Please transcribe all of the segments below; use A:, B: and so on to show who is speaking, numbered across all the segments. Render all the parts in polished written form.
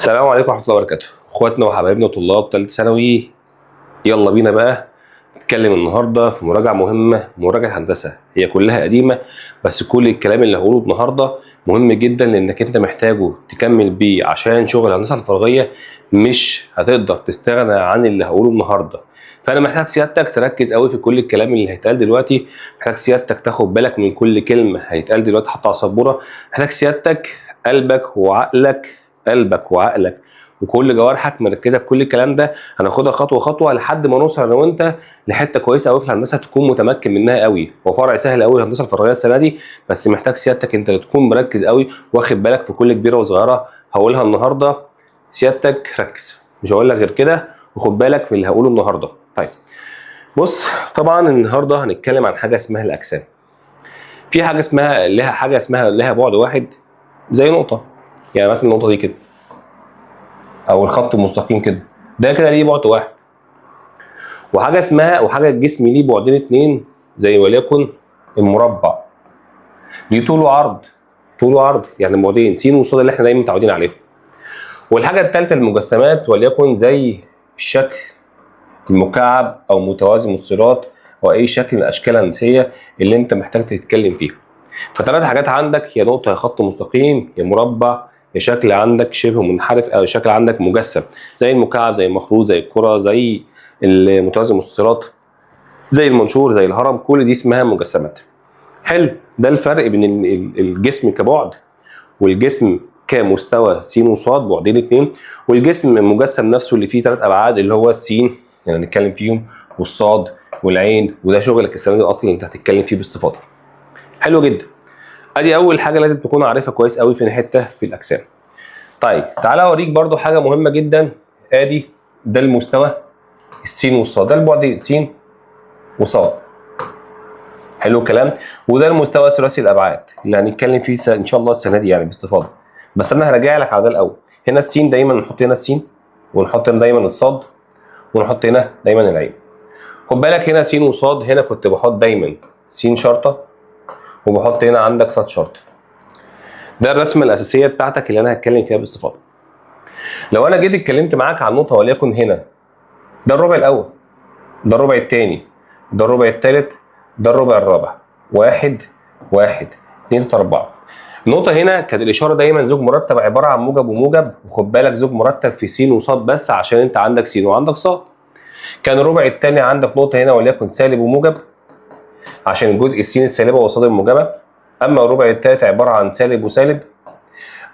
A: السلام عليكم ورحمة الله وبركاته، اخواتنا وحبايبنا طلاب ثالثة ثانوي. يلا بينا بقى نتكلم النهارده في مراجعة مهمة، مراجعة هندسة. هي كلها قديمة بس كل الكلام اللي هقوله النهارده مهم جدا لانك انت محتاجه تكمل بيه عشان شغل الهندسة الفراغية. مش هتقدر تستغنى عن اللي هقوله النهارده. فانا محتاج سيادتك تركز قوي في كل الكلام اللي هيتقال دلوقتي، محتاج سيادتك تاخد بالك من كل كلمة هيتقال دلوقتي حتى على السبورة، محتاج سيادتك قلبك وعقلك وكل جوارحك مركزه في كل الكلام ده. هناخدها خطوه خطوه لحد ما نوصل انا وانت لحته كويسه قوي في الهندسه تكون متمكن منها قوي. هو فرع سهل قوي الهندسه الفراغيه السنه دي، بس محتاج سيادتك انت اللي تكون مركز قوي واخد بالك في كل كبيره وصغيره هقولها النهارده. سيادتك ركز، مش هقول لك غير كده، وخد بالك من اللي هقوله النهارده. طيب بص، طبعا النهارده هنتكلم عن حاجه اسمها الاجسام. في حاجه اسمها لها بعد واحد، زي نقطه، يعني مثلا النقطه دي كده او الخط المستقيم كده، ده كده ليه بعد واحد. وحاجه الجسم ليه بعدين اتنين، زي وليكن المربع ليه طول وعرض، يعني بعدين س وص اللي احنا دايما متعودين عليهم. والحاجه الثالثه المجسمات، وليكن زي الشكل المكعب او متوازي مستطيلات او اي شكل من الاشكال الهندسيه اللي انت محتاج تتكلم فيه. فثلاث حاجات عندك، يا نقطه يا خط مستقيم يا مربع يا شكل عندك شبه منحرف او شكل عندك مجسم، زي المكعب زي المخروط زي الكره زي المتوازي المستطيلات زي المنشور زي الهرم. كل دي اسمها مجسمات. حلو، ده الفرق بين الجسم كبعد والجسم كمستوى س وص بعدين اتنين، والجسم المجسم نفسه اللي فيه ثلاث ابعاد اللي هو السين يعني هنتكلم فيهم، والصاد والعين، وده شغلك السنه دي اصلا انت هتتكلم فيه باستفاضه. حلو جدا. ادي اول حاجه لازم تكون عارفها كويس قوي في حته في الاجسام. طيب تعالى اوريك برضو حاجه مهمه جدا. ادي ده المستوى السين والصاد، ده البعد س وصاد. حلو الكلام. وده المستوى ثلاثي الابعاد اللي هنتكلم فيه ان شاء الله السنه دي يعني باستفاضه. بس انا هراجع لك على ده الاول. هنا السين دايما نحط هنا السين، ونحط هنا دايما الصاد، ونحط هنا دايما العين. خد بالك هنا س وصاد، هنا كنت بحط دايما س شرطه وبحط هنا عندك صاد شرطه. ده الرسمه الاساسيه بتاعتك اللي انا هتكلم فيها باستفاضه. لو انا جيت اتكلمت معاك عن نقطه وليكن هنا، ده الربع الاول، ده الربع الثاني، ده الربع الثالث، ده الربع الرابع، واحد واحد اتنين تلاته اربعه. النقطه هنا كانت الاشاره دايما زوج مرتب عباره عن موجب وموجب، وخد بالك زوج مرتب في س وصاد بس عشان انت عندك س وعندك صاد. كان الربع الثاني عندك نقطه هنا وليكن سالب وموجب عشان الجزء السين السالبه وصاد الموجبه. اما الربع الثالث عباره عن سالب وسالب،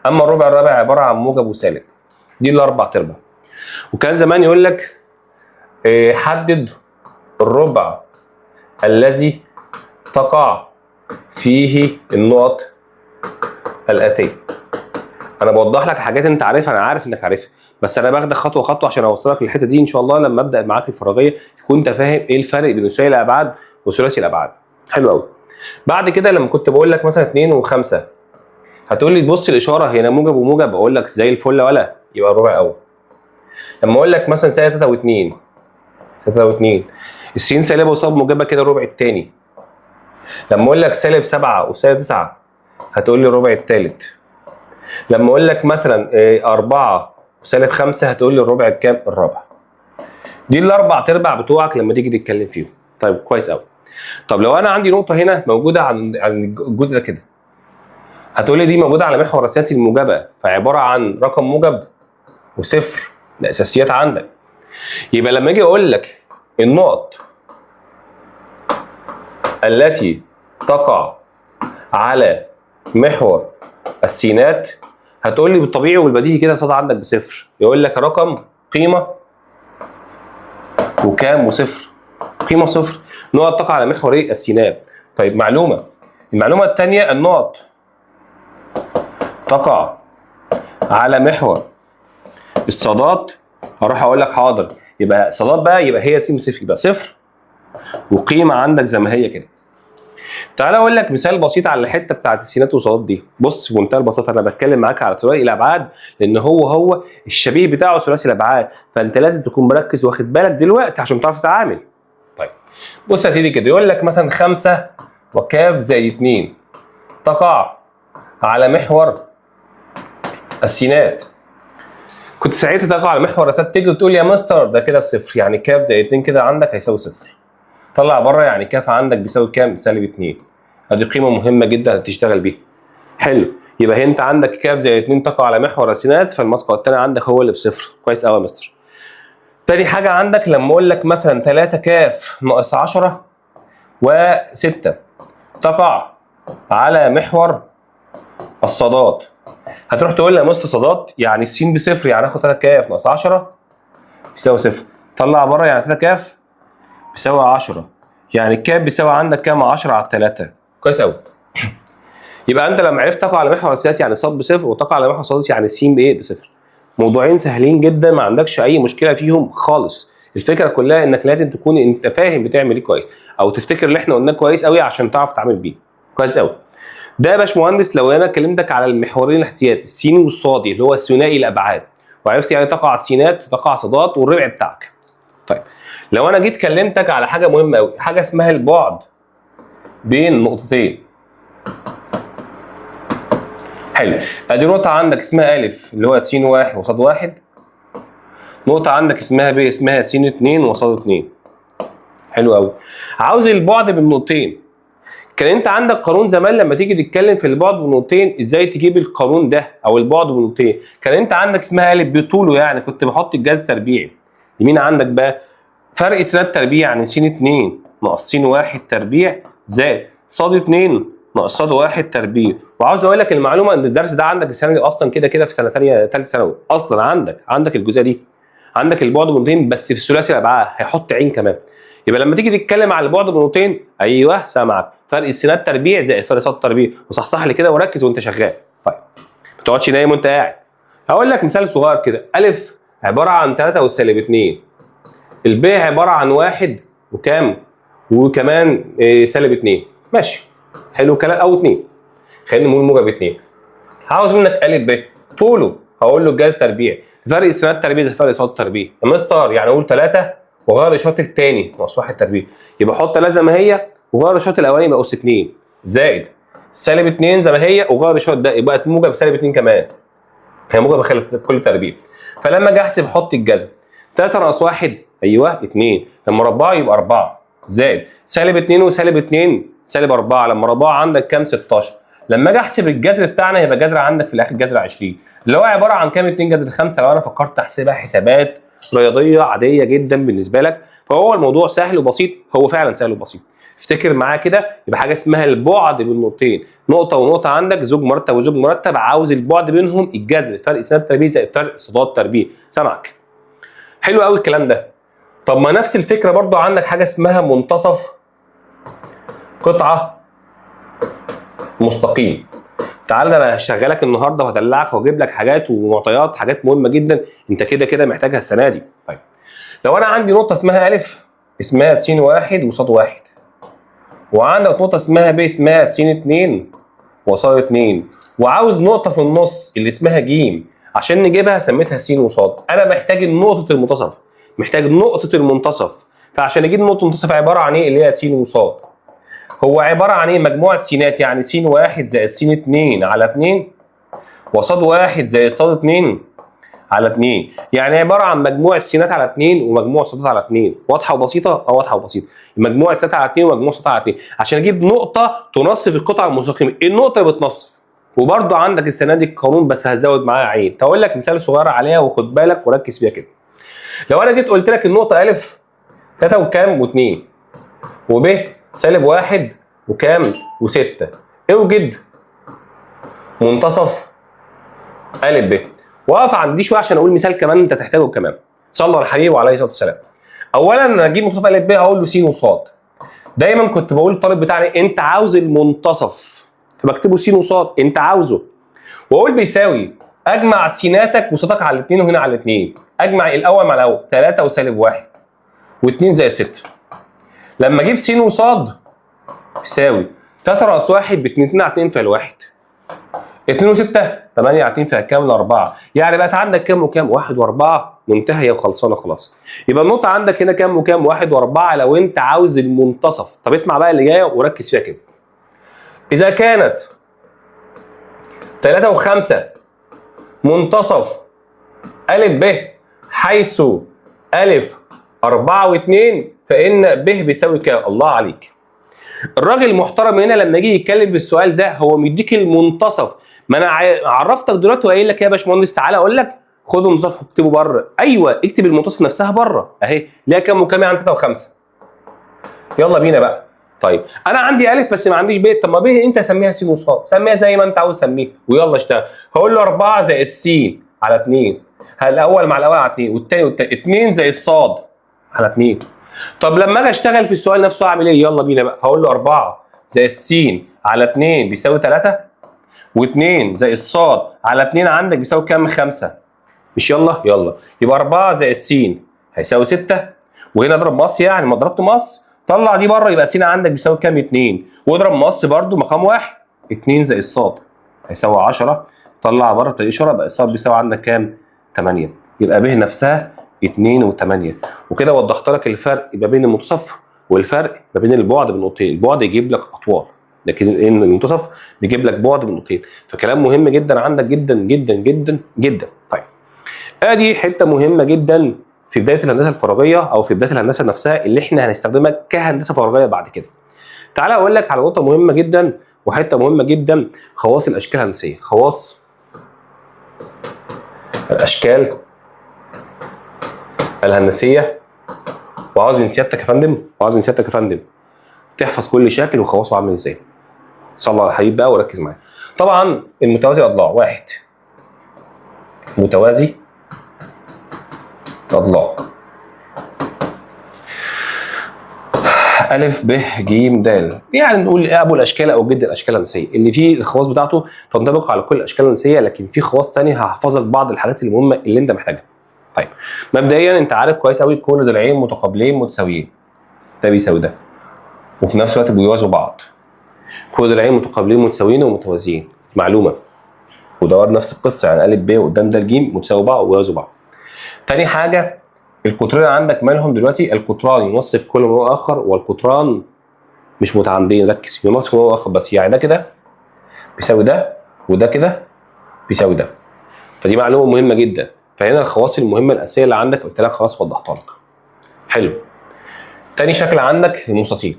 A: اما الربع الرابع عباره عن موجب وسالب. دي الاربع تربع. وكان زمان يقول لك حدد الربع الذي تقع فيه النقط الاتيه. انا بوضح لك حاجات انت عارفها، انا عارف انك عارفها، بس انا باخدك خطوه خطوه عشان اوصلك للحته دي ان شاء الله. لما ابدا معاك الفراغيه تكون انت فاهم ايه الفرق بين ثلاثي الابعاد وثلاثي الابعاد. حلو قوي. بعد كده لما كنت بقول لك مثلا 2 و5، هتقول لي بص الاشاره هنا موجب وموجب، اقول لك زي الفل ولا يبقى الربع الاول. لما اقول لك مثلا سالب 3 و2، سالب 2 السين سالبه وصاد موجبه كده الربع الثاني. لما اقول لك سالب 7 وسالب 9 هتقول لي الربع الثالث. لما اقول لك مثلا 4 وسالب 5 هتقول لي الربع الكام؟ الرابع. دي الاربع تربع بتوعك لما تيجي تتكلم فيهم. طيب كويس قوي. طب لو انا عندي نقطه هنا موجوده عن الجزء ده كده، هتقول لي دي موجوده على محور راسيات الموجبه، فعباره عن رقم موجب وصفر. ده اساسيات عندك. يبقى لما اجي اقول لك النقط التي تقع على محور السينات، هتقول لي بالطبيعي والبديهي كده صاد عندك بصفر. يقول لك رقم قيمه وكام وصفر، قيمه صفر. نقط تقع على محور ايه؟ السينات. طيب المعلومه الثانيه، النقط تقع على محور الصادات. هروح اقول لك حاضر، يبقى صادات بقى يبقى هي س صفر، يبقى صفر وقيمه عندك زي ما هي كده. تعالى اقول لك مثال بسيط على الحته بتاعت السينات والصادات دي. بص بمنتهى البساطه، انا بتكلم معاك على ثلاثي الابعاد لان هو الشبيه بتاعه ثلاثي الابعاد، فانت لازم تكون مركز واخد بالك دلوقتي عشان تعرف تتعامل. طيب بص يا سيدي كده، يقول لك مثلا 5 وكاف زائد 2 تقع على محور السينات. كنت ساعتها تقع على محور رسالة تيجي وتقول يا مستر ده كده بصفر، يعني كاف زائد 2 كده عندك هيساوي صفر. طلع بره يعني كاف عندك بيساوي كام؟ سالب 2. ادي قيمة مهمة جدا هتشتغل بيها. حلو، يبقى انت عندك كاف زائد 2 تقع على محور راسينات، فالمسقط الثاني عندك هو اللي بصفر. كويس قوي يا مستر. تاني حاجة عندك لما اقول لك مثلا 3 كاف ناقص 10 و6 تقع على محور الصادات، هتروح تقول لي يا مستر صادات يعني السين بصفر، يعني اخد 3 كاف ناقص 10 بيساوي صفر. طلع بره يعني 3 كاف بيساوي 10، يعني الكاف بيساوي عندك كام؟ 10 على 3. كويس قوي. يبقى انت لما عرفت تقع على محور السيات يعني صاد بصفر، وتقع على محور صاد يعني السين بايه؟ بصفر. موضوعين سهلين جدا ما عندكش اي مشكله فيهم خالص. الفكره كلها انك لازم تكون انت فاهم بتعمل ايه كويس، او تفتكر اللي احنا قلناه كويس قوي عشان تعرف تتعامل بيه. كويس قوي. ده يا باشمهندس لو انا كلمتك على المحورين الحسيات السيني والصادي اللي هو الثنائي الابعاد، وعرفت يعني تقع السينات وتقع صادات والربع بتاعك. طيب لو انا جيت كلمتك على حاجه مهمه قوي، حاجه اسمها البعد بين نقطتين. حلو، ادي نقطه عندك اسمها الف اللي هو س واحد وصاد واحد، نقطه عندك اسمها ب اسمها س 2 وصاد 2. حلو قوي. عاوز البعد بين نقطتين. كان انت عندك قانون زمان لما تيجي تتكلم في البعد بين نقطتين ازاي تجيب القانون ده او البعد بين نقطتين، كان انت عندك اسمها ا بطوله، يعني كنت بحط الجذر تربيعي. يمين عندك بقى فرق س تربيع يعني س 2 ناقص س 1 تربيع زائد ص 2 ناقص ص 1 تربيع. وعاوز اقول لك المعلومه ان الدرس ده عندك السنه دي اصلا كده كده في سنه ثانيه ثالثه ثانوي، اصلا عندك الجزئيه دي، عندك البعد بين نقطتين بس في الثلاثي الابعاد هيحط عين كمان. يبقى لما تيجي تتكلم على البعد بين نقطتين، ايوه سامعك، فرق السينات تربيع زائد فرق صاد تربيع، وصحصح لي كده وركز وانت شغال. طيب ما تقعدش نايم وانت قاعد. هقول لك مثال صغير كده، الف عباره عن 3 والسالب 2، الب عباره عن 1 وكام؟ وكمان سالب 2. ماشي حلو الكلام، او 2 خلينا نقول موجب 2. عاوز منك ا ب طوله، هقول له الجذر تربيع، فرق السينات تربيع زائد فرق صاد تربيع. يا مستر يعني اقول 3 وغير الاشاره الثاني ناقص 1 تربيع، يبقى احط 3 زي ما هي وغير الاشاره الاولاني يبقى اس 2 زائد سالب 2 زي ما هي وغير الاشاره ده يبقى موجب سالب 2 كمان، هي موجب كل تربيع. فلما اجي احسب احط الجذر 3 ناقص 1 ايوه 2 لما ربعه يبقى 4 زائد سالب 2 وسالب 2 سالب 4 لما ربعه عندك كام؟ 16. لما اجي احسب الجذر بتاعنا يبقى جذر عندك في الاخر جذر 20 اللي هو عباره عن كام؟ 2 جذر 5. لو انا فكرت احسبها حسابات رياضيه عاديه جدا بالنسبه لك، فهو الموضوع سهل وبسيط، هو فعلا سهل وبسيط. افتكر معايا كده، يبقى حاجه اسمها البعد بين نقطتين، نقطه ونقطه عندك زوج مرتب وزوج مرتب، عاوز البعد بينهم الجذر، فرق سينات تربيع زائد فرق صادات تربيع. سامعك؟ حلو قوي الكلام ده. طب ما نفس الفكره برضو عندك حاجه اسمها منتصف قطعه مستقيم. تعال انا هشغلك النهارده وهدلعك واجيب لك حاجات ومعطيات، حاجات مهمه جدا انت كده كده محتاجها السنه دي. طيب لو انا عندي نقطه اسمها الف اسمها س واحد وصاد واحد، وعندك نقطه اسمها ب اسمها س 2 وصاد 2، وعاوز نقطه في النص اللي اسمها ج، عشان نجيبها سميتها س وصاد. انا محتاج نقطه المنتصف، محتاج نقطه المنتصف. فعشان اجيب نقطه المنتصف عباره عن ايه؟ اللي هي س وصاد. هو عباره عن ايه؟ مجموع السينات، يعني س واحد زائد س 2 على 2 وصاد واحد زائد صاد 2 على 2، يعني عباره عن مجموع السينات على 2 ومجموع الصادات على 2. واضحه وبسيطه؟ واضحه وبسيطه. مجموع السينات على 2 ومجموع الصادات على 2 عشان اجيب نقطه تنصف القطعه المستقيمه. النقطه بتنصف، وبرده عندك السنه دي القانون بس هزود معاها عين. هقول لك مثال صغير عليها وخد بالك وركز فيها كده. لو انا جيت قلت لك النقطه ا 3 وكام و2 وب سالب 1 وكام و6، اوجد منتصف ا ب. واقف عند دي شويه عشان اقول مثال كمان انت تحتاجه كمان. صلوا على الحبيب وعليه الصلاه والسلام. اولا انا اجيب منتصف ا ب هقول له س وصاد. دايما كنت بقول للطالب بتاعي انت عاوز المنتصف فبكتبه س وصاد انت عاوزه، واقول بيساوي اجمع سيناتك وصادك على الاثنين وهنا على الاثنين، اجمع الاول مع الاول 3 وسالب 1 و2 زائد 6. لما اجيب س وصاد يساوي 3 ناقص 1 ب 2 على 2 فالواحد، 2 و6 8 على 2 فهتكمل 4، يعني بقت عندك كام وكام؟ 1 و4 منتهيه وخلصانه خلاص. يبقى النقطه عندك هنا كام وكام؟ 1 و4 لو انت عاوز المنتصف. طب اسمع بقى اللي جايه وركز فيها كده. اذا كانت 3 و5 منتصف أ ب حيث أ 4 و2 فإن ب بيساوي كام؟ الله عليك. الراجل المحترم هنا لما يجي يتكلم في السؤال ده هو مديك المنتصف. ما انا عرفتك دلوقتي وقايل لك يا باشمهندس تعالى اقول لك خد المنتصف واكتبه بره. ايوه اكتب المنتصف نفسها بره اهي، ليها كام وكام؟ عن 3 و5. يلا بينا بقى. طيب انا عندي الف بس ما عنديش ب، طب ما ب انت سميها س وص، سميها زي ما انت عاوز سميها ويلا اشتغل. هقول له 4 زائد س على 2، الاول مع الاول على 2 والثاني 2 زائد الصاد على 2. طب لما اجي اشتغل في السؤال نفسه اعمل ايه؟ يلا بينا بقى. هقول له 4 زائد س على 2 بيساوي 3 و2 زائد الصاد على 2 عندك بيساوي كام؟ 5. مش يلا؟ يلا. يبقى 4 زائد س هيساوي 6 وهنا اضرب مقص، يعني ما ضربت مقص طلع دي بره يبقى س عندك بيساوي كام؟ 2 واضرب مقص برده مقام 1 2 زائد الصاد هيساوي 10 طلع بره الاشاره يبقى الصاد بيساوي عندك كام؟ 8. يبقى ب نفسها 2 و8. وكده وضحت لك الفرق ما بين المنتصف والفرق ما بين البعد بالنقطتين. البعد يجيب لك اطوال لكن المنتصف بيجيب لك بعد بالنقطتين، فكلام مهم جدا عندك جدا جدا جدا جدا. طيب ادي حته مهمه جدا في بدايه الهندسه الفراغيه او في بدايه الهندسه نفسها اللي احنا هنستخدمها كهندسه فراغيه بعد كده. تعالى اقول لك على نقطه مهمه جدا وحته مهمه جدا، خواص الاشكال الهندسيه. خواص الاشكال الهندسيه. وعاوز من سيادتك يا فندم تحفظ كل شكل وخواصه عامل ازاي. صلى على الحبيب بقى وركز معايا. طبعا المتوازي اضلاع، واحد متوازي اضلاع أ ب ج د، يعني نقول ابو الاشكال او جد الاشكال الهندسيه اللي فيه الخواص بتاعته تنطبق على كل الاشكال الهندسيه، لكن في خواص ثانيه هحفظك بعض الحاجات المهمه اللي انت محتاجها. طيب مبدئيا انت عارف كويس قوي كل ضلعين متقابلين متساويين ده بيساوي ده وفي نفس الوقت بيوازوا بعض. كل ضلعين متقابلين متساويين ومتوازيين معلومه، ودور نفس القصه، يعني ا ب قدام د ج متساوي بعض ويوازوا بعض. تاني حاجه القطرين عندك مالهم دلوقتي؟ القطران ينصف كل ما اخر والقطران مش متعامدين، ركز ينصف كل ما اخر بس، يعني ده كده بيساوي ده وده كده بيساوي ده، فدي معلومه مهمه جدا. فهنا الخواص المهمه الاساسيه اللي عندك قلت لك خلاص وضحتها لك. حلو. تاني شكل عندك المستطيل.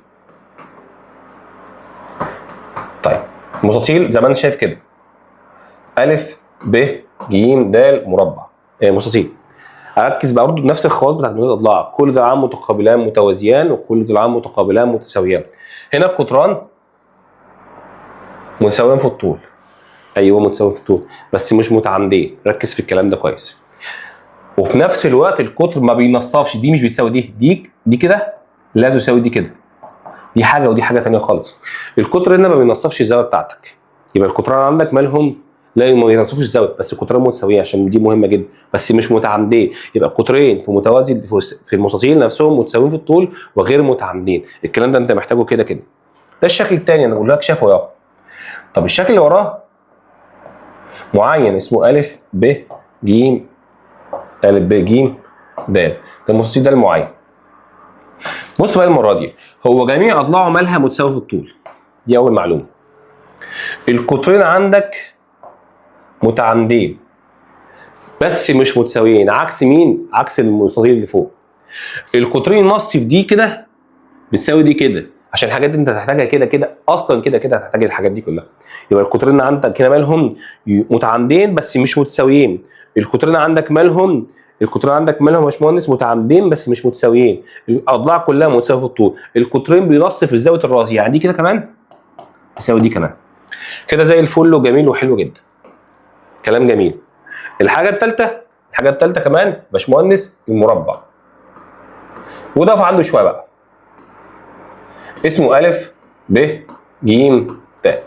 A: طيب المستطيل زي ما انت شايف كده أ ب ج د مربع مستطيل. اركز برضه بنفس الخواص بتاعت الاضلاع، كل ضلعان متقابلان متوازيان وكل ضلعان متقابلان متساويان. هنا القطران متساويين في الطول، ايوه متساويين في الطول بس مش متعامدين، ركز في الكلام ده كويس. وفي نفس الوقت القطر ما بينصفش، دي مش بيساوي دي كده لا تساوي دي كده، دي حاجه ودي حاجه ثانيه خالص. القطر هنا ما بينصفش الزاويه بتاعتك، يبقى القطران عندك مالهم؟ لا ما بينصفوش الزاويه بس القطرين متساويين عشان دي مهمه جدا بس مش متعامدين. يبقى القطرين في متوازي في المستطيل نفسهم متساويين في الطول وغير متعامدين. الكلام ده انت محتاجه كده كده. ده الشكل الثاني انا بقول لك شافه اهو. طب الشكل اللي وراه معين اسمه أ ب ج د، ده المستطيل ده المعين. بص بقى المره دي هو جميع اضلاعه مالها متساويه في الطول، دي اول معلومه. القطرين عندك متعامدين بس مش متساويين، عكس مين؟ عكس المستطيل اللي فوق. القطرين نص في دي كده بتساوي دي كده، عشان الحاجات دي انت هتحتاجها كده كده اصلا، كده كده هتحتاج الحاجات دي كلها. يبقى القطرين عندك هنا مالهم؟ متعامدين بس مش متساويين. القطرين عندك مالهم يا باشمهندس؟ متعامدين بس مش متساويين. الاضلاع كلها متساويه في الطول. القطرين بينصف في زاويه الراس، يعني دي كده كمان تساوي دي كمان، كده زي الفل وجميل وحلو جدا. كلام جميل. الحاجه الثالثه كمان باشمهندس المربع، وضاف عنده شويه بقى اسمه أ ب ج د.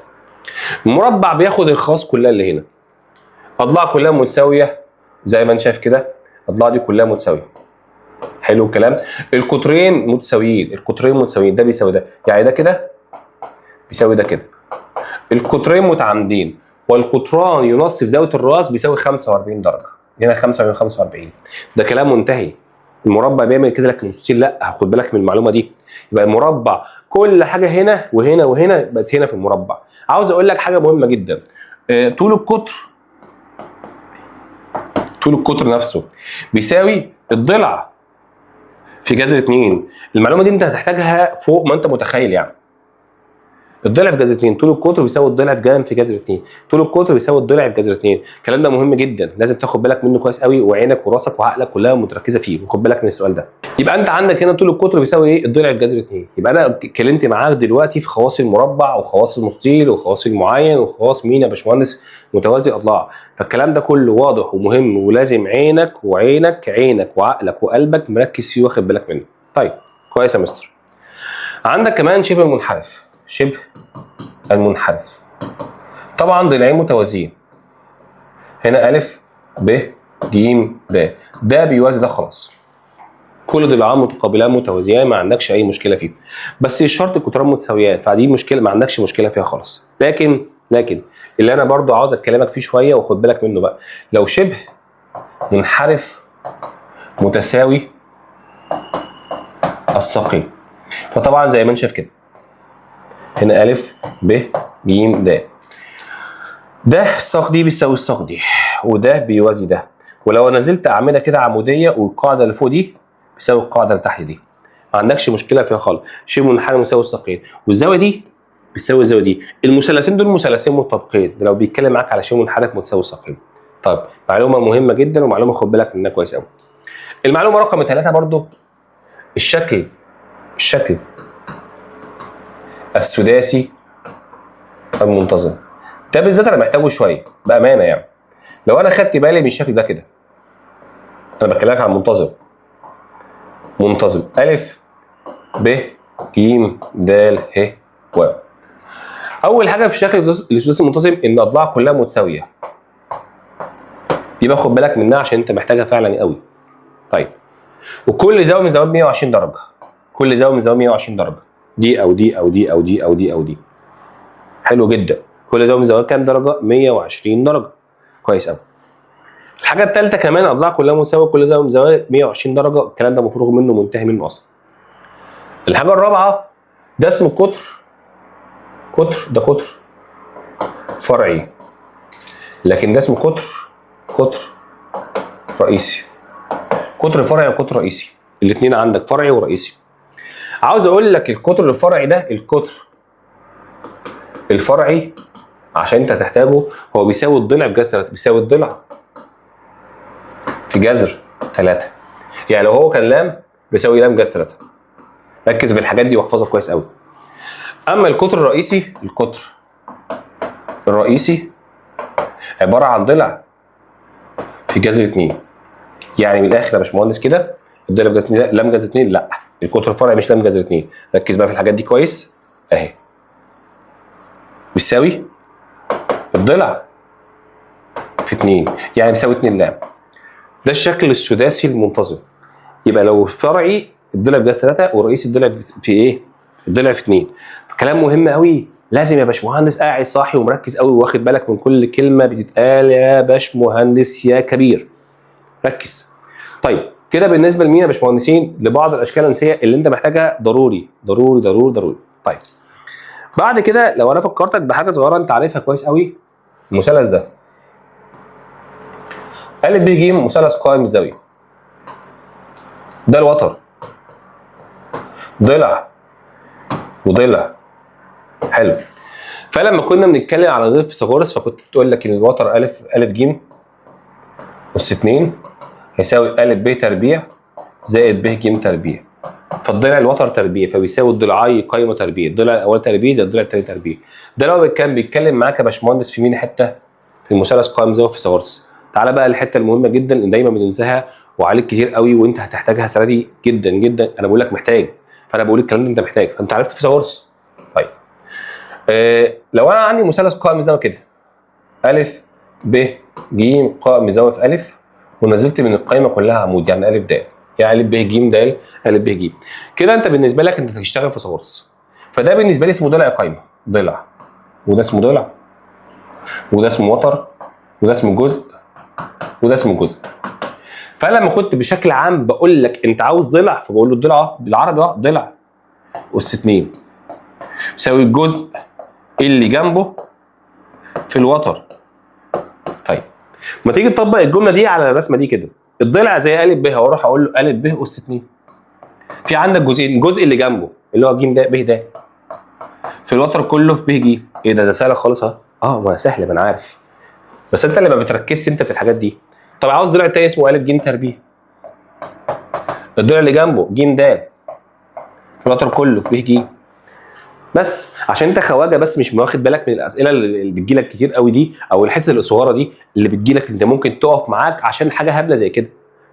A: المربع بياخد الخواص كلها اللي هنا، اضلاع كلها متساويه زي ما انت شايف كده، الاضلاع دي كلها متساويه. حلو الكلام. القطرين متساويين، ده بيساوي ده، يعني ده كده بيساوي ده كده. القطرين متعامدين والقطران ينصف زاويه الراس بيساوي 45 درجه، هنا 45. ده كلام منتهي. المربع بيعمل كده لكن المستطيل لا، هاخد بالك من المعلومه دي. يبقى المربع كل حاجه هنا وهنا وهنا بقت هنا في المربع. عاوز اقول لك حاجه مهمه جدا، طول طول القطر نفسه بيساوي الضلع في جذر 2. المعلومه دي انت هتحتاجها فوق ما انت متخيل يعني. الضلع في جذر 2، طول القطر بيساوي الضلع في جذر 2، طول القطر بيساوي الضلع في جذر 2. الكلام ده مهم جدا، لازم تاخد بالك منه كويس قوي، وعينك وراسك وعقلك كلها متركزه فيه، وخد بالك من السؤال ده. يبقى انت عندك هنا طول القطر بيساوي ايه؟ الضلع في جذر 2. يبقى انا اتكلمت معاك دلوقتي في خواص المربع وخواص المستطيل وخواص المعين وخواص مين يا باشمهندس؟ متوازي الاضلاع. فالكلام ده كله واضح ومهم، ولازم عينك وعقلك وقلبك مركز فيه واخد بالك منه. طيب كويس يا مستر. عندك كمان شبه المنحرف. شبه المنحرف طبعا ضلعين متوازيين، هنا ألف ب ج د، ده بيوازي ده خلاص. كل ضلعان متقابلان متوازيان ما عندكش أي مشكلة فيه، بس الشرط القطران متساويان، فدي مشكلة ما عندكش مشكلة فيها خالص. لكن اللي أنا برضو عاوز أتكلمك فيه شوية وخد بالك منه بقى، لو شبه منحرف متساوي الساقين، فطبعا زي ما انت شايف كده هنا ألف ب ج د، ده الساق دي بيساوي الساق دي، وده بيوازي ده. ولو نزلت اعمده كده عموديه والقاعده اللي فوق دي بيساوي القاعده اللي تحت دي، ما عندكش مشكله فيها خالص. شبه منحنى مساوي الساقين، والزاويه دي بتساوي الزاويه دي. المثلثين دول مثلثين متطابقين، ده لو بيتكلم معاك على شبه منحنى متساوي الساقين. طيب معلومه مهمه جدا، ومعلومه خد بالك منها كويس قوي. المعلومه رقم 3 برضو، الشكل السداسي المنتظم. ده بالذات انا محتاجه شويه بامانه يعني. لو انا خدت بالي من الشكل ده كده، انا بكلمك عن منتظم الف ب ج د ه و. اول حاجه في الشكل السداسي المنتظم ان الاضلاع كلها متساويه، دي باخد بالك منها عشان انت محتاجها فعلا قوي. طيب وكل زاويه من زوايا 120 درجه، كل زاويه من زوايا 120 درجه، دي او دي او دي او دي او دي او دي. حلو جدا. كل زاويه من زوايا كام درجه؟ 120 درجه. كويس قوي. الحاجه الثالثه كمان الاضلاع كلها مساويه، كل زاويه من زوايا 120 درجه، الكلام ده مفروغ منه منتهي منه اصلا. الحاجه الرابعه ده اسمه ده قطر فرعي، لكن ده اسمه قطر رئيسي. قطر فرعي وقطر رئيسي، الاثنين عندك فرعي ورئيسي. عاوز اقول لك القطر الفرعي ده، القطر الفرعي عشان انت هتحتاجه، هو بيساوي الضلع بجذر 3، بيساوي الضلع في جذر 3. يعني لو هو كان لام بيساوي لام جذر 3. ركز في الحاجات دي واحفظها كويس قوي. اما القطر الرئيسي، عباره عن ضلع في جذر 2. يعني من الاخر يا باشمهندس كده، الضلع في جذر 2 لام جذر 2، لا القطر الفرعي مش لام جذر 2. ركز بقى في الحاجات دي كويس اهي. بيساوي الضلع في 2، يعني بيساوي 2 لام. ده الشكل السداسي المنتظم. يبقى لو فرعي الضلع في جذر 3، والرئيسي الضلع في ايه؟ الضلع في 2. كلام مهم قوي، لازم يا باشمهندس قاعد صاحي ومركز قوي واخد بالك من كل كلمه بتتقال يا باشمهندس يا كبير. ركز. طيب كده بالنسبه لمين يا باشمهندسين؟ لبعض الاشكال الهندسيه اللي انت محتاجها ضروري. طيب بعد كده لو انا فكرتك بحاجه صغيره انت عارفها كويس قوي، المثلث ده ا ب ج مثلث قائم الزاويه، ده الوتر، ضلع وضلع. حلو. فلما كنا بنتكلم على نظريه فيثاغورس فكنت تقول لك ان الوتر ا ج اس 2 هيساوي ا ب تربيع زائد ب ج تربيع. فالضلع الوتر تربيع، فبيساوي الضلعي قايمه تربيع، الضلع الاول تربيع زائد الضلع الثاني تربيع. ده لو كان بيتكلم معاك يا باشمهندس في مين حته؟ في المثلث قائم زاويه فيثاغورس. تعالى بقى الحته المهمه جدا اللي دايما بننساها وعليك كتير قوي وانت هتحتاجها السنه دي جدا جدا. انا بقول لك محتاج، فانا بقول الكلام ده انت محتاج، فانت عرفت فيثاغورس. طيب لو انا عندي مثلث قائم زاويه كده ا ب ج قائم زاويه في ا، ونزلت من القايمه كلها عمود، يعني ا د، يعني ا ب ج د ا ب ج كده، انت بالنسبه لك انت هتشتغل فيثاغورس. فده بالنسبه لي اسمه ضلع قايمه، ضلع، وده اسمه ضلع، وده اسمه وتر، وده اسمه جزء، وده اسمه جزء. فلما كنت بشكل عام بقول لك انت عاوز ضلع، فبقول له الضلع بالعربي ضلع اس 2 بيساوي الجزء اللي جنبه في الوتر. طيب ما تيجي تطبق الجمله دي على الرسمه دي كده، الضلع زي ا ب، واروح اقول له ا ب اس 2. في عندك جزئين، الجزء اللي جنبه اللي هو ج د ب د في الوتر كله في ب ج. ايه ده سهله خالص اهو. ما سهل، ما انا عارف، بس انت اللي ما بتركزش انت في الحاجات دي. طب عاوز ضلع تاني اسمه ا ج تربيع، الضلع اللي جنبه ج د في الوتر كله في ب ج. بس عشان انت خواجه بس مش واخد بالك من الاسئله اللي بتجيلك كتير قوي دي، او الحته الصغيره دي اللي بتجيلك انت ممكن تقف معاك عشان حاجه هبله زي كده.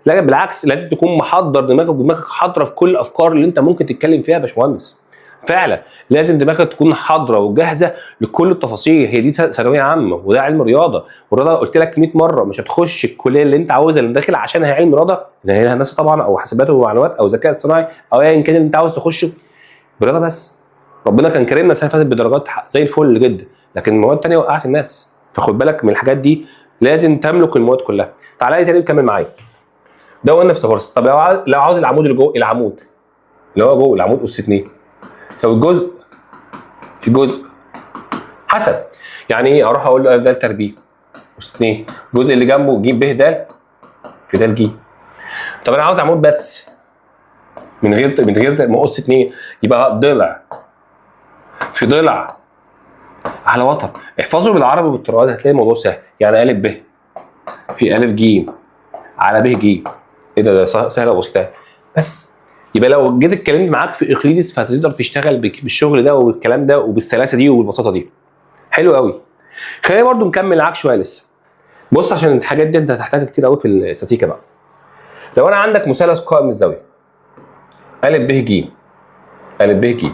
A: لا بالعكس، لازم تكون محضر دماغك، ودماغك حاضره في كل الافكار اللي انت ممكن تتكلم فيها يا باشمهندس. فعلا لازم دماغك تكون حاضره وجاهزه لكل التفاصيل. هي دي ثانويه عامه وده علم رياضه، والرياضه قلت لك 100 مره مش هتخش الكليه اللي انت عاوزها اللي داخل عشانها علم رياضه، اللي هي هندسه طبعا او حاسبات ومعلومات او ذكاء اصطناعي او ايا كان اللي انت عاوز تخشه برياضه بس. ربنا كان كرمنا السنه اللي فاتت بدرجات زي الفل جدا، لكن المواد الثانيه وقعت الناس، فخد بالك من الحاجات دي. لازم تملك المواد كلها. تعالى لي تاني كمل معايا. ده قلنا في سهورس. طب لو عاوز العمود اللي جوه، العمود اللي هو جوه العمود اس 2 يساوي الجزء في جزء حسب. يعني ايه؟ اروح اقول له ا د تربيع اس 2 الجزء اللي جنبه ج ب د في د ج. طب انا عاوز عمود بس من غير ما اس 2، يبقى ضلع في ضلع على وتر. احفظه بالعربي وبالطرقات هتلاقي الموضوع سهل. يعني ا ب في ا ج على ب ج. ايه ده سهل وبسيط. بس يبقى لو جيت اتكلمت معاك في اقليدس فهتقدر تشتغل بالشغل ده والكلام ده وبالسلاسه دي وبالبساطه دي. حلو قوي. خلينا برضو نكمل معاك شويه لسه. بص عشان الحاجات دي انت هتحتاجها كتير قوي في الاستاتيكا بقى. لو انا عندك مثلث قائم الزاويه ا ب ج ا ب ج،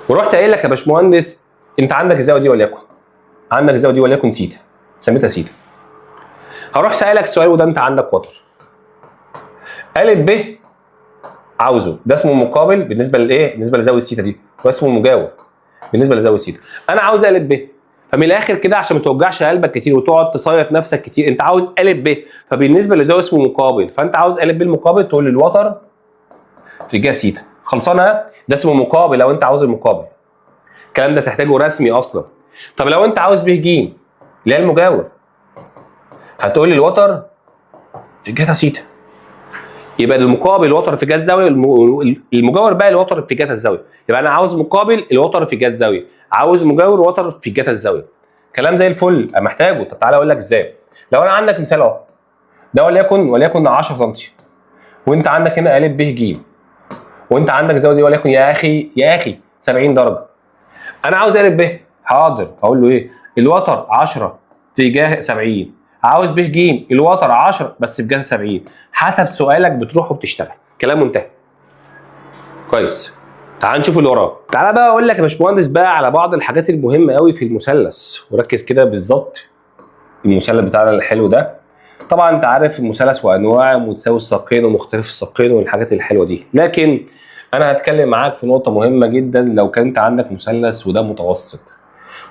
A: ورحت قايل لك يا باشمهندس انت عندك الزاويه دي وليكن، عندك الزاويه دي وليكن سيتا، سميتها سيتا. هروح سائلك سؤال، وده انت عندك وتر ا ب عاوزه، ده اسمه مقابل بالنسبه لايه؟ بالنسبه لزاويه سيتا دي، واسمه مجاور بالنسبه لزاويه سيتا. انا عاوز ا ب، فمن الاخر كده عشان ما توجعش قلبك كتير وتقعد تصيط نفسك كتير، انت عاوز ا ب، فبالنسبه لزاويه اسمه مقابل، فانت عاوز ا ب المقابل تقول لي الوتر في جا سيتا. خلصانه؟ ده اسمه مقابل لو انت عاوز المقابل. الكلام ده تحتاجه رسمي اصلا. طب لو انت عاوز ب ج اللي هي المجاور، هتقول لي الوتر في جتا سيتا. يبقى المقابل الوتر في جا الزاويه، المجاور بقى الوتر في جتا الزاويه. يبقى انا عاوز مقابل الوتر في جا الزاويه، عاوز مجاور وتر في جتا الزاويه. كلام زي الفل، انا محتاجه. طب تعالى اقول لك ازاي. لو انا عندك مثال اهو، ده وليكن 10 سم، وانت عندك هنا ا ب ج، وانت عندك الزاويه دي وليكن يا اخي 70 درجه. انا عاوز ا ب، حاضر. هقول له ايه؟ الوتر 10 في جهه 70، عاوز ب ج الوتر 10 بس في جهه 70. حسب سؤالك بتروح وبتشتغل. كلام منتهي. كويس. تعال نشوف اللي وراه. تعال بقى اقول لك يا باشمهندس بقى على بعض الحاجات المهمه قوي في المثلث، وركز كده بالظبط. المثلث بتاعنا الحلو ده، طبعا انت عارف المثلث وانواعه متساوي الساقين ومختلف الساقين والحاجات الحلوه دي، لكن انا هتكلم معاك في نقطه مهمه جدا. لو كنت عندك مثلث وده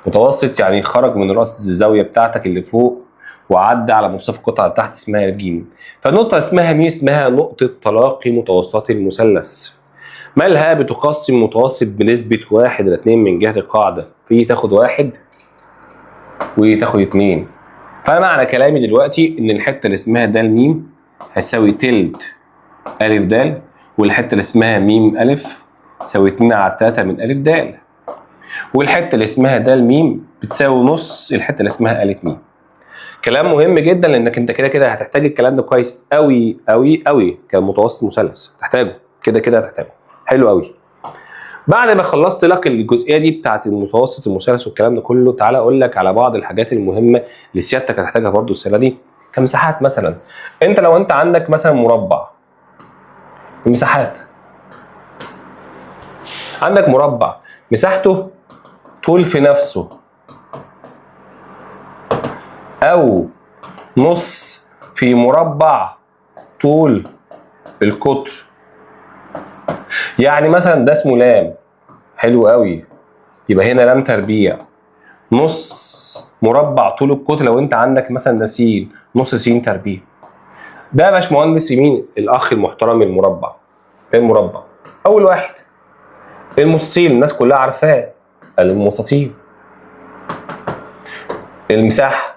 A: متوسط يعني خرج من راس الزاويه بتاعتك اللي فوق وعدى على منتصف القطعه اللي تحت اسمها ج، فالنقطه اسمها مين؟ اسمها نقطه تلاقي متوسطي المثلث. مالها؟ بتقسم متوسط بنسبه 1 إلى 2 من جهه القاعده، في تاخد 1 وتاخد 2. فمعنى كلامي دلوقتي ان الحته اللي اسمها د م هيساوي تلت ا د، والحته اللي اسمها م ا تساوي 2 على 3 من ا د، والحته اللي اسمها د م بتساوي نص الحته اللي اسمها ا م. كلام مهم جدا لانك انت كده هتحتاج الكلام ده كويس قوي قوي قوي كمتوسط مثلث، تحتاجه كده هتحتاجه. حلو قوي. بعد ما خلصت لك الجزئيه دي بتاعت المتوسط المثلث والكلام ده كله، تعالى اقول لك على بعض الحاجات المهمه اللي سيادتك هتحتاجها برضو السنه دي كمساحات. مثلا لو انت عندك مثلا مربع، المساحات عندك مربع مساحته طول في نفسه او نص في مربع طول القطر. يعني مثلا ده اسمه لام. حلو قوي. يبقى هنا لام تربيع نص مربع طول القطر. لو انت عندك مثلا ده س، نص س تربيع. ده يا باشمهندس مين؟ الاخ المحترم المربع. ده المربع. اول واحد المستطيل، الناس كلها عارفاه، المستطيل. المساحه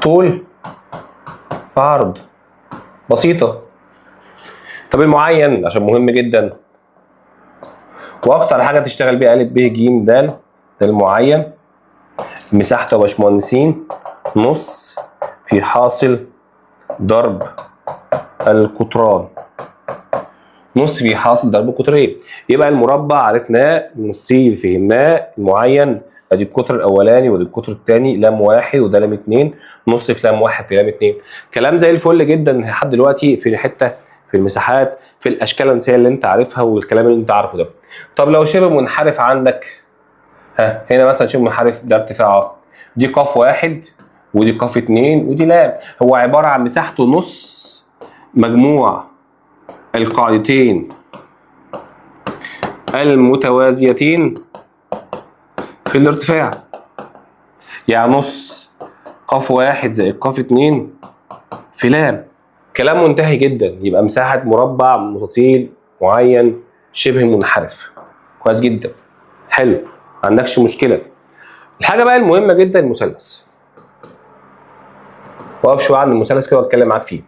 A: طول في عرض. بسيطة. طب المعين عشان مهم جدا واكتر حاجة تشتغل بيها ا ب ج د، ده المعين. مساحته يا باشمهندسين نص في حاصل ضرب القطران. نص في حاصل ضرب القطرين. يبقى المربع عرفناه، المستطيل فهمناه، المعين ادي القطر الاولاني وادي القطر الثاني، لام واحد وده لام اتنين، نص في لام واحد في لام اتنين. كلام زي الفل جدا لحد دلوقتي في الحته في المساحات في الاشكال الانسيه اللي انت عارفها والكلام اللي انت عارفه ده. طب لو شبه منحرف عندك، هنا مثلا شبه منحرف ده ارتفاعه، دي قاف واحد ودي قاف اتنين ودي لام، هو عباره عن مساحته نص مجموع القاعدتين المتوازيتين في الارتفاع. يعني نص قاف واحد زائد قاف اتنين في لام. كلام منتهي جدا. يبقى مساحة مربع مستطيل معين شبه منحرف. كويس جدا. حلو. ما عندكش مشكلة. الحاجة بقى المهمة جدا المثلث. واقف شوية عند المثلث كده واتكلم معاك فيه.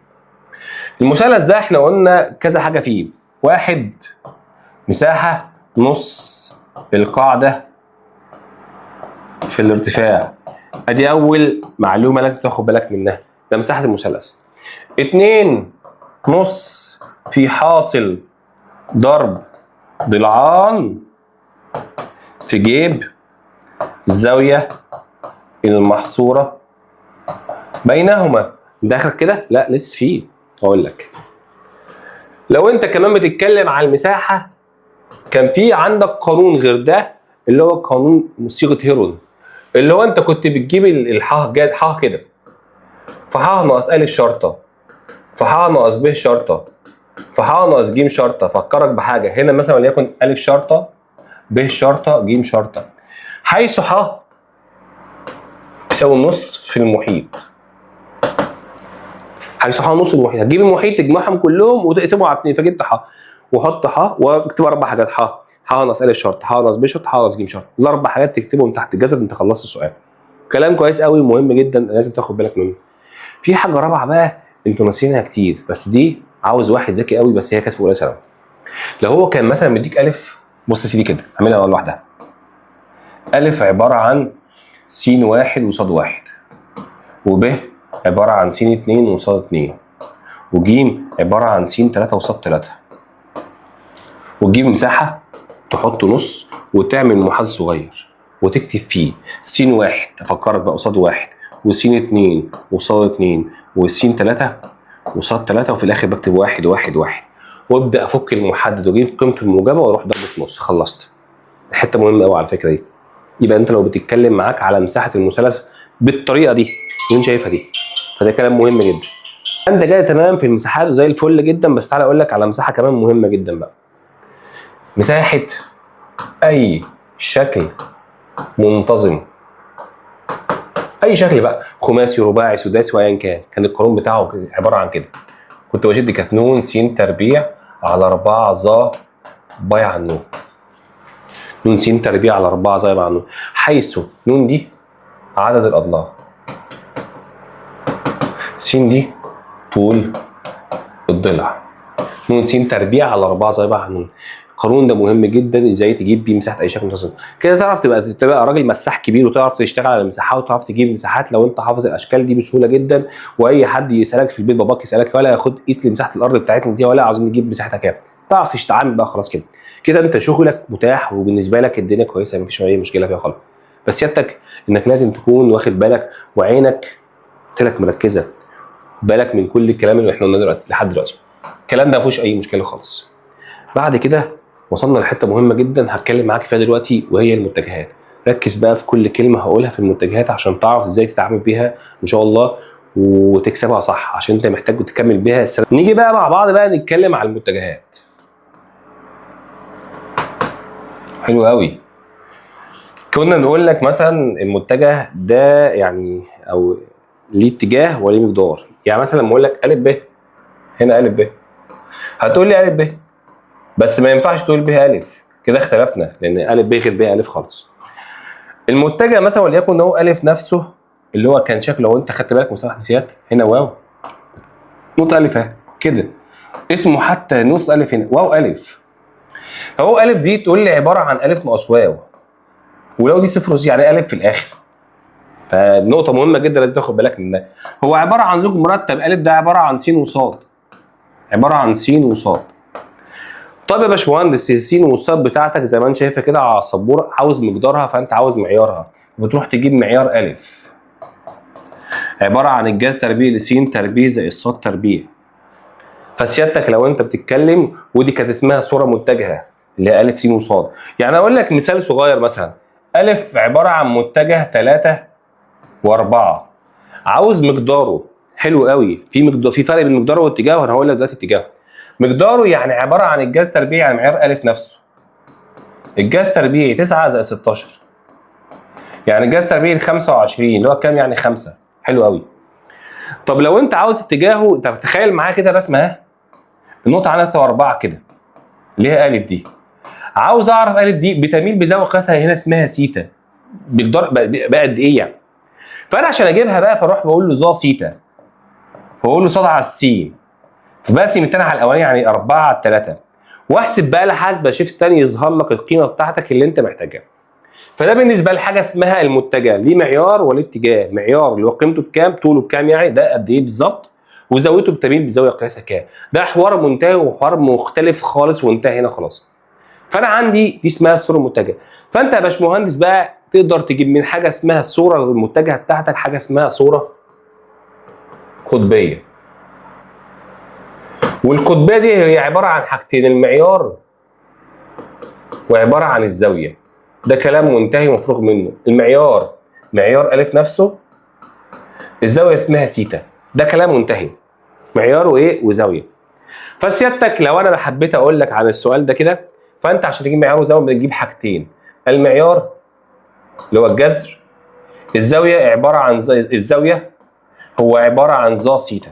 A: المثلث ده احنا قلنا كذا حاجة فيه. واحد، مساحة نص القاعدة في الارتفاع. ادي اول معلومة لازم تاخد بالك منها، ده مساحة المثلث. اتنين، نص في حاصل ضرب ضلعان في جيب الزاوية المحصورة بينهما. داخل كده؟ لا لسه فيه. اقول لك، لو انت كمان بتتكلم على المساحة كان في عندك قانون غير ده اللي هو قانون صيغة هيرون، اللي هو انت كنت بتجيب الحاء حاء كده، فحاء ناقص ألف شرطة، فحاء ناقص ب شرطة، فحاء ناقص ج شرطة. فكرك بحاجة هنا مثلا وليكن ألف شرطة ب شرطة ج شرطة، حيث حاء يساوي النص في المحيط. حيث حاء نص المحيط، هتجيب المحيط تجمعهم كلهم وتقسمهم على 2، فجبت حاء وحط حاء واكتب 4 حاجات، حاء ناقص ألف شرطة، حاء ناقص ب شرطة، حاء ناقص ج شرطة. ال4 حاجات تكتبهم تحت الجذر انت خلصت السؤال. كلام كويس قوي مهم جدا لازم تاخد بالك منه. في حاجه رابعه بقى انتوا ناسيينها كتير، بس دي عاوز واحد ذكي قوي، بس هي كانت في اولى ثانوي. لو هو كان مثلا مديك الف، بص يا سيدي كده اعملها لوحدها. الف عباره عن س واحد وصاد واحد، وب عباره عن س اتنين وصاد اتنين، وجيم عباره عن س تلاته وصاد تلاته، وتجيب مساحه تحط نص وتعمل محاذ صغير وتكتب فيه س واحد، افكرك بقى قصاد واحد، وس اتنين وصاد اتنين، وس تلاته وصاد تلاته، وفي الاخر بكتب واحد واحد واحد، وابدا افك المحدد واجيب قيمته الموجبه واروح ضربه في نص. خلصت. حته مهمه قوي على الفكره دي. يبقى انت لو بتتكلم معاك على مساحه المثلث بالطريقه دي اللي انت شايفها دي، فده كلام مهم جدا. انت جاي تمام في المساحات وزي الفل جدا، بس تعالى اقول لك على مساحه كمان مهمه جدا بقى. مساحه اي شكل منتظم، اي شكل بقى، خماسي رباعي سداسي وايا كان القانون بتاعه عباره عن كده. كنت بشد كاس ن س تربيع على 4 ظ ب عن ن. ن س تربيع على 4 ظ ب عن ن، حيث ن دي عدد الاضلاع، س دي طول الضلع. ن س تربيع على 4 ظ ب عن ن. القانون ده مهم جدا، ازاي تجيب بيه مساحه اي شكل منتظم. كده تعرف تبقى راجل مساح كبير وتعرف تشتغل على المساحات وتعرف تجيب مساحات لو انت حافظ الاشكال دي بسهوله جدا. واي حد يسالك في البيت، باباك يسالك ولا ياخد قيس لي مساحه الارض بتاعتنا دي ولا عاوزين نجيب مساحتها كام، تعرف تتعامل بقى خلاص كده. كده انت شغلك متاح وبالنسبه لك الدنيا كويسه، مفيش اي مشكله فيها خالص. بس سيادتك انك لازم تكون واخد بالك وعينك قلت لك مركزه، بالك من كل الكلام اللي احنا قلناه لحد دلوقتي. الكلام ده مفيهوش اي مشكله خالص. بعد كده وصلنا لحته مهمه جدا هتكلم معاك فيها دلوقتي، وهي المتجهات. ركز بقى في كل كلمه هقولها في المتجهات عشان تعرف ازاي تتعامل بيها ان شاء الله وتكسبها صح، عشان انت محتاج تكمل بيها السنه. نيجي بقى مع بعض بقى نتكلم على المتجهات. حلو قوي. كنا نقول لك مثلا المتجه ده يعني او ليه اتجاه وليه مقدار. يعني مثلا لما اقول لك ا ب، هنا ا ب، هتقول لي ا ب، بس ما ينفعش تقول ب ا، كده اختلفنا لان ا ب غير ب ا خالص. المتجه مثلا وليكن هو ا نفسه اللي هو كان شكله لو انت خدت بالك مصطلح الحديثيات هنا واو نقطه الف اهي كده، اسمه حتى نقطه الف هنا واو الف. هو الف دي تقول لي عباره عن الف ناقص واو، ولو دي صفر يعني الف في الاخر. فنقطه مهمه جدا لازم تاخد بالك منها. هو عباره عن زوج مرتب، الف ده عباره عن س وصاد، عباره عن س وصاد. طب يا باشمهندس السين والصاد بتاعتك زي ما انت شايفها كده على السبوره، عاوز مقدارها فانت عاوز معيارها، بتروح تجيب معيار الف عباره عن الجذر تربيع لس تربيع زائد صاد تربيع. فسيادتك لو انت بتتكلم ودي كانت اسمها صوره متجهه اللي هي الف س وصاد. يعني اقول لك مثال صغير، مثلا الف عباره عن متجه 3 و4، عاوز مقداره. حلو قوي، في فرق بين مقداره واتجاهه، وانا هقول لك دلوقتي اتجاهه. مقداره يعني عباره عن الجذر تربيعي يعني معيار الف نفسه. الجذر تربيعي 9 زائد 16، يعني الجذر تربيعي 25 اللي هو كام يعني 5. حلو قوي. طب لو انت عاوز اتجاهه، طب تخيل معايا كده الرسمه اهي، النقطه على 4 كده اللي هي الف دي. عاوز اعرف الف دي بتميل بزاويه قياسها هنا اسمها سيتا، بقى قد ايه يعني. فانا عشان اجيبها بقى فاروح بقول له ظا سيتا، فاقول له صاد على السين، فبقسم التاني على الاولاني يعني 4 على 3، واحسب بقى آلة حاسبة شيفت تاني يظهر لك القيمه بتاعتك اللي انت محتاجها. فده بالنسبه لحاجه اسمها المتجه، ليه معيار والاتجاه. معيار اللي هو قيمته بكام، طوله بكام، يعني ده قد ايه بالظبط، وزاويته بتميل بزاويه قياسها كام. ده حوار منتهي وحوار مختلف خالص وانتهى هنا خلاص. فانا عندي دي اسمها الصوره المتجهه. فانت يا باشمهندس بقى تقدر تجيب من حاجه اسمها الصوره المتجهه بتاعتك حاجه اسمها صوره قطبيه. والقطبيه دي هي عباره عن حاجتين، المعيار وعباره عن الزاويه. ده كلام منتهي مفروغ منه. المعيار معيار الف نفسه، الزاويه اسمها سيتا، ده كلام منتهي. معيار وايه وزاويه. فسيادتك لو انا حبيت اقول لك عن السؤال ده كده، فانت عشان تجيب معيار وزاويه بتجيب حاجتين، المعيار اللي هو الجذر، الزاويه عباره عن الزاويه هو عباره عن ظا سيتا.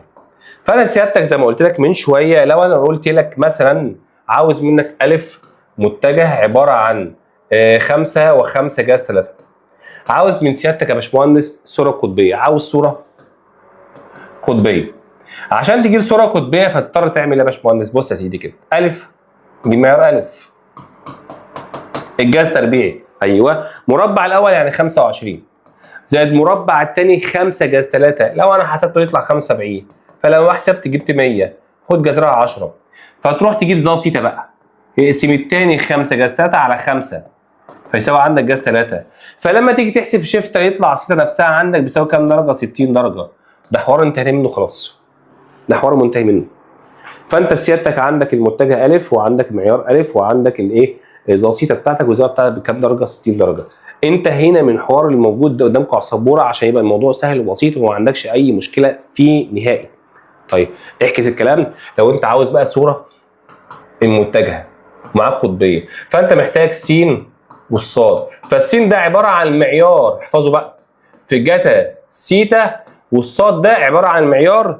A: فانا سيادتك زي ما قلت لك من شويه، لو انا قلت لك مثلا عاوز منك الف متجه عباره عن 5 و5 جاز 3، عاوز من سيادتك يا باشمهندس صوره قطبيه، عاوز صوره قطبيه. عشان تجيب صوره قطبيه فتضطر تعمل ايه يا باشمهندس؟ بص يا سيدي كده، الف دي معيار الف، الجاز تربيعي ايوه، مربع الاول يعني 25 زائد مربع الثاني 5 جاز 3، لو انا حسبته يطلع 75، فلو حسبت جبت 100 خد جذرها 10، فتروح تجيب ظا سيتا بقى، اقسم الثاني 5 جاز 3 على 5 فيساوي عندك جاز 3. فلما تيجي تحسب شيفتا يطلع سيتا نفسها عندك بيساوي كام درجه؟ 60 درجه. ده حوار انتهينا منه خلاص، ده حوار منتهي منه. فانت سيادتك عندك المتجه الف وعندك معيار الف وعندك الايه ظا سيتا بتاعتك والزاويه بتاعتك بكام درجه؟ 60 درجه. انتهينا من حوار الموجود ده قدامكم على السبوره عشان يبقى الموضوع سهل وبسيط وما عندكش اي مشكله فيه نهائي. طيب احكي الكلام. لو انت عاوز بقى صوره المتجهه معاك قطبيه، فانت محتاج س والصاد. فالسين ده عباره عن معيار، احفظه بقى، في جتا سيتا، والصاد ده عباره عن معيار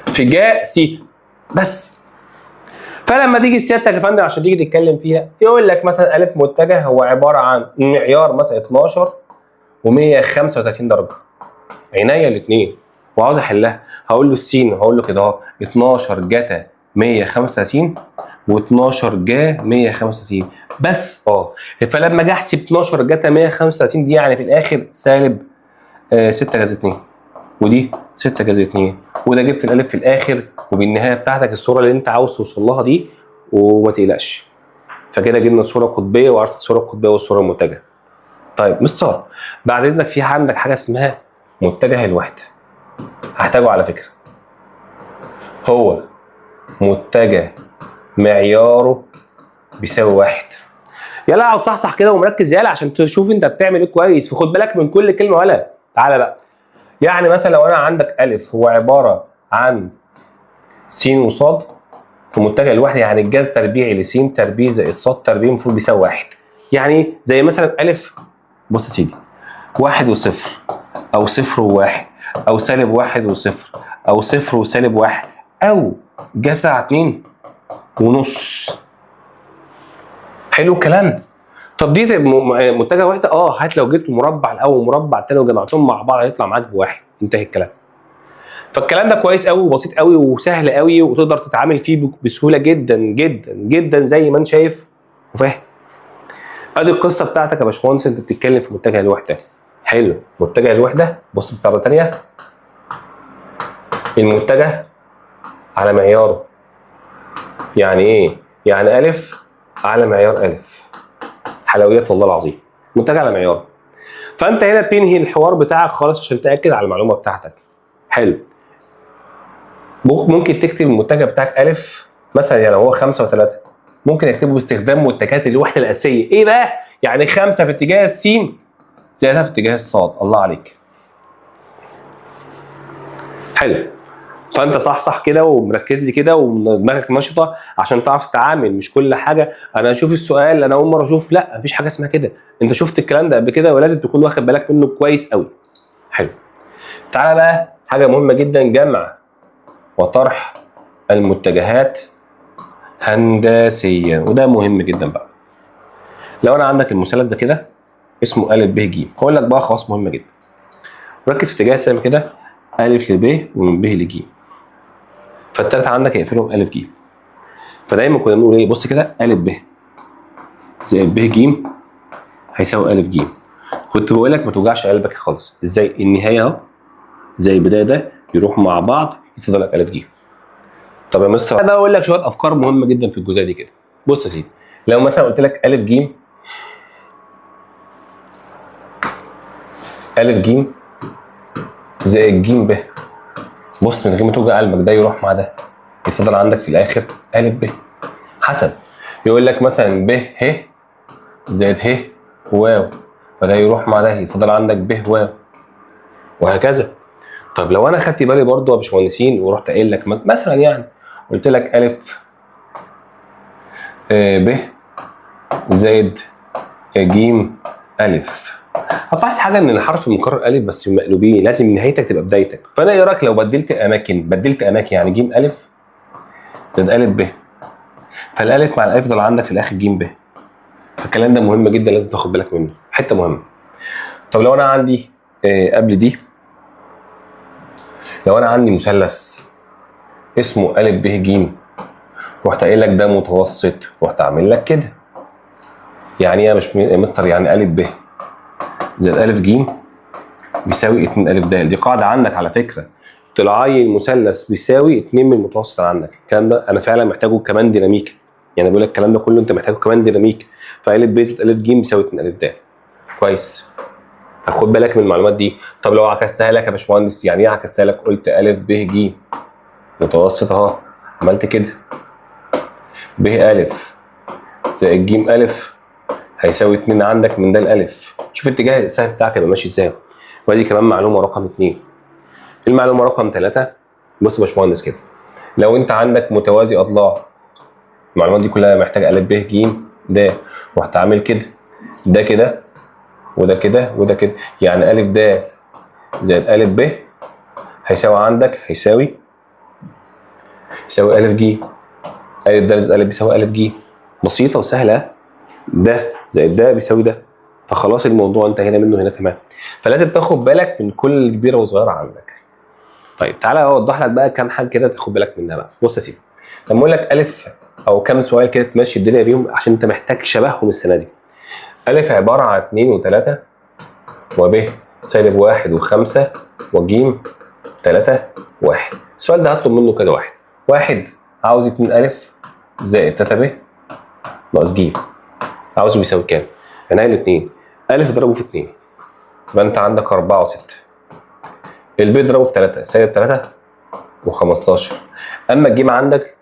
A: في جا سيتا بس. فلما تيجي سيادتك يا فندم عشان تيجي تتكلم فيها يقول لك مثلا الف متجه هو عباره عن معيار مثلا 12 و135 درجه، عينيا الاثنين وعاوز احلها، هقول له السين هقول له كده اهو 12 جتا 135 و12 جا 135 بس. فلما اجي احسب 12 جتا 135 دي يعني في الاخر سالب 6 جذر 2، ودي 6 جذر 2، وده جبت الالف في الاخر، وبالنهايه بتاعتك الصوره اللي انت عاوز توصل لها دي وما تقلقش. فكده جبنا الصوره القطبيه وعرفت الصوره القطبيه والصوره المتجهه. طيب مستر بعد اذنك في عندك حاجه اسمها متجه الوحده، هحتاجه على فكره. هو متجه معياره بيساوي 1. يلا اقعد صحصح كده ومركز يالا عشان تشوف انت بتعمل ايه كويس، وخد بالك من كل كلمه. ولا تعالى بقى، يعني مثلا لو انا عندك الف هو عباره عن س وصاد في متجه الوحده، يعني الجذر تربيعي لس تربيع زائد صاد تربيع المفروض بيساوي 1. يعني زي مثلا الف، بص يا سيدي، 1 وصفر او صفر وواحد او سالب 1 وصفر او صفر وسالب 1 او جذر على 2 ونص. حلو الكلام. طب دي متجه وحده؟ هات لو جبت المربع الاول والمربع الثاني وجمعتهم مع بعض هيطلع معاك بواحد، انتهى الكلام. فالكلام ده كويس قوي وبسيط قوي وسهل قوي وتقدر تتعامل فيه بسهوله جدا جدا جدا زي ما انت شايف وفاهم. ادي القصه بتاعتك يا باشمهندس، انت بتتكلم في متجه الوحده. حلو، متجه الوحده بص بطريقه ثانيه، المتجه على معياره. يعني ايه؟ يعني الف على معيار الف. حلويات والله العظيم، متجه على معياره. فانت هنا بتنهي الحوار بتاعك خالص عشان تاكد على المعلومه بتاعتك. حلو، ممكن تكتب المتجه بتاعك الف مثلا، يعني هو 5 و3 ممكن اكتبه باستخدام متجهات الوحده الاساسيه. ايه بقى؟ يعني 5 في اتجاه السين زائدها في اتجاه الصاد. الله عليك. حلو، فانت صح كده ومركز لي كده ودماغك نشطه عشان تعرف تتعامل. مش كل حاجه انا اشوف السؤال انا اول مره اشوف، لا مفيش حاجه اسمها كده. انت شفت الكلام ده قبل كده ولازم تكون واخد بالك منه كويس قوي. حلو، تعالى بقى حاجه مهمه جدا، جمع وطرح المتجهات هندسيا، وده مهم جدا بقى. لو انا عندك المثلث ده كده اسمه ا ب ج، هقول لك بقى خواص مهمه جدا. ركز في اتجاه السهم كده، ا ل ب ومن ب ل ج، فالتالتة عندك هيقفلهم ا ج. فدايما كنا بنقول ايه؟ بص كده، ا ب زائد ب ج هيساوي ا ج. كنت بقول لك ما توجعش قلبك خالص. ازاي؟ النهايه اهو زي البدايه ده يروحوا مع بعض يتفضل لك ا ج. طب يا مستر انا اقول لك شويه افكار مهمه جدا في الجزئيه دي كده. بص يا سيدي، لو مثلا قلت لك ا ج ا ج زائد ج ب، بص من غير ما توجع قلبك ده يروح مع ده يتفضل عندك في الاخر ا ب. حسب، يقول لك مثلا ب ه زائد ه واو، فده يروح مع ده يتفضل عندك ب واو، وهكذا. طب لو انا خدت بالي برضه يا باشمهندسين ورحت قايل لك مثلا يعني قلت لك ا ب زائد ج ا، هتلاحظ حاجه ان الحرف المكرر ا بس مقلوبين، لازم نهايتك تبقى بدايتك. فانا ايه رايك لو بدلت اماكن يعني ج ا زائد ا ب، فالالف مع الالف يفضل عندك في الاخر ج ب. فالكلام ده مهم جدا لازم تاخد بالك منه، حته مهمه. طب لو انا عندي قبل دي، لو انا عندي مثلث اسمه ا ب ج، رحت قايل لك ده متوسط، رحت عامل لك كده. يعني ايه يا مستر؟ يعني ا ب زائد ا ج بيساوي 2 ا د. دي قاعده عندك على فكره، طلعي المثلث بيساوي 2 من المتوسط عندك. الكلام ده انا فعلا محتاجه كمان ديناميكا، يعني بقول لك الكلام ده كله انت محتاجه كمان ديناميكا. فا ب زائد ا ج بيساوي 2 ا د. كويس، خد بالك من المعلومات دي. طب لو عكستها لك يا باشمهندس، يعني ايه عكستها لك؟ قلت ا ب ج متوسط اهو، عملت كده ب ا زائد ج ا هيساوي 2 عندك من ده الالف. شوف اتجاه السهم بتاعك يبقى ماشي ازاي. ودي كمان معلومه رقم 2. المعلومه رقم 3، بص يا باشمهندس كده، لو انت عندك متوازي اضلاع، المعلومات دي كلها محتاجه ا ب ج د، رحت عامل كده، ده كده وده كده وده كده، يعني ا د زائد ا ب هيساوي عندك هيساوي ا ج. ا د زائد ا بيساوي ا ج، بسيطه وسهله. ده زائد ده بيساوي ده، فخلاص الموضوع انت هنا منه هنا تمام. فلازم تاخد بالك من كل كبيره وصغيره عندك. طيب تعالى اوضح لك بقى كام حاجه كده تاخد بالك منها بقى. بص يا سيدي، لما اقول لك الف او كام سؤال كده تمشي الدنيا بيهم عشان انت محتاج شبههم السنه دي. الف عباره عن 2 و3 وب سالب 1 و5 وج 3 1. السؤال ده هطلب منه كده واحد عاوز 2 الف زائد 3 ب ناقص ج، عاوزه بيساوي كام؟ يعني الاثنين الف اضربه في 2 يبقى انت عندك 4 و6، الب اضربه في 3 سالب 3 و15. اما الجيم عندك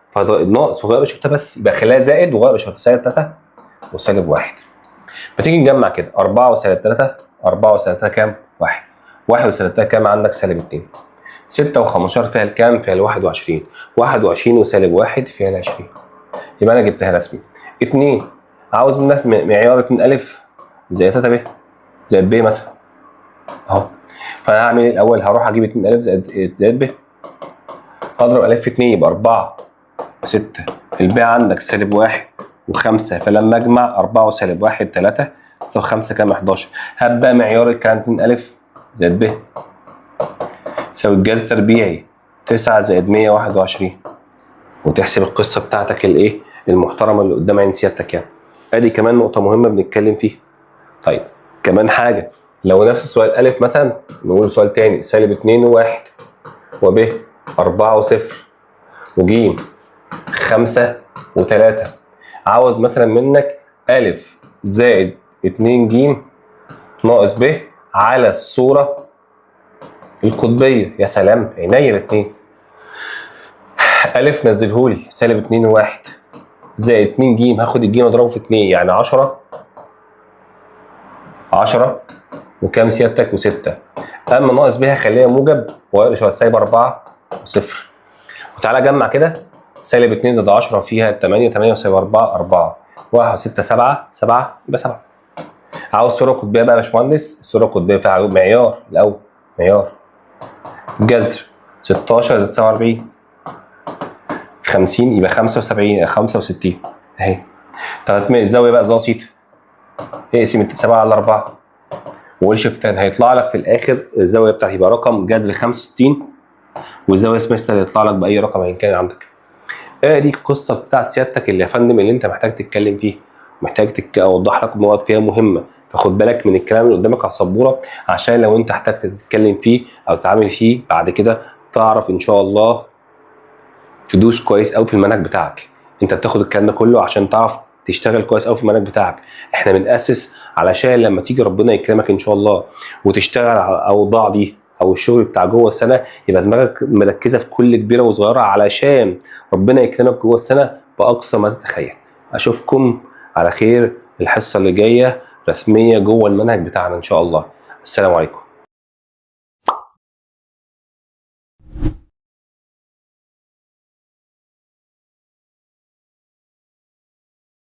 A: ناقص وغير اشارتها بس، يبقى خليها زائد وغير اشارتها سالب 3 وسالب 1. ما تيجي نجمع كده 4 وسالب 3، 4 وسالب 3 كام؟ 1. 1 وسالب 3 كام؟ عندك سالب 2. 6 و15 فيها الكام؟ فيها ال 21. 21 وسالب 1 فيها ال 20. يبقى انا جبتها رسمي. 2 عاوز من الناس معيار 2 الف زائد 3 ب زائد ب مثلا اهو. فانا هعمل ايه الاول؟ هروح اجيب 2 الف زائد ب، هضرب الف في 2 يبقى 4 6، الب عندك سالب 1 و5. فلما اجمع 4 وسالب 1 3 6 و5 كام؟ 11. هبدا معيار الكلام 2 الف زائد ب يساوي الجذر التربيعي 9 زائد 121، وتحسب القصه بتاعتك الايه المحترمه اللي قدام عين سيادتك يعني. ادي كمان نقطه مهمه بنتكلم فيها. طيب كمان حاجه، لو نفس السؤال الف مثلا نقول سؤال تاني سالب 2 و1 وب 4 و0 وج 5 و3، عاوز مثلا منك أ زائد 2 ج ناقص ب على الصورة القطبية. يا سلام، عينيا الاتنين. أ نزلهولي سالب 2 و1 زائد 2 ج، هاخد الج اضربه في 2 يعني 10 وكام سيادتك و6. اما ناقص ب هخليها موجب واقلب سالب 4 و0. وتعالى جمع كده، سالب 2 زائد 10 فيها 8 8 وسالب 4 4 1 6 7 7 يبقى 7. عاوز صوره قطبيه بقى يا باشمهندس. الصوره القطبيه فيها معيار الاول، معيار جذر 16 زائد 47 50 يبقى 75 65 اهي. طب الزاويه بقى زاويه سيتا، اقسم 7 على 4 وقول شيفتان، هيطلع لك في الاخر الزاويه بتاعتي يبقى رقم جذر 65، والزاويه سمستر يطلع لك باي رقم ان كان عندك. دي القصه بتاعت سيادتك اللي يا فندم اللي انت محتاج تتكلم فيه، محتاج اوضح لك نقط فيها مهمه، فخد بالك من الكلام اللي قدامك على السبوره عشان لو انت احتجت تتكلم فيه او تتعامل فيه بعد كده تعرف ان شاء الله تدوس كويس قوي في المنهج بتاعك. انت بتاخد الكلام ده كله عشان تعرف تشتغل كويس قوي في المنهج بتاعك. احنا بنأسس علشان لما تيجي ربنا يكرمك ان شاء الله وتشتغل على الاوضاع دي او الشغل بتاع جوه السنه، يبقى دماغك مركزه في كل كبيره وصغيره علشان ربنا يكرمك جوه السنه باقصى ما تتخيل. اشوفكم على خير الحصه اللي جايه رسميه جوه المنهج بتاعنا ان شاء الله. السلام عليكم.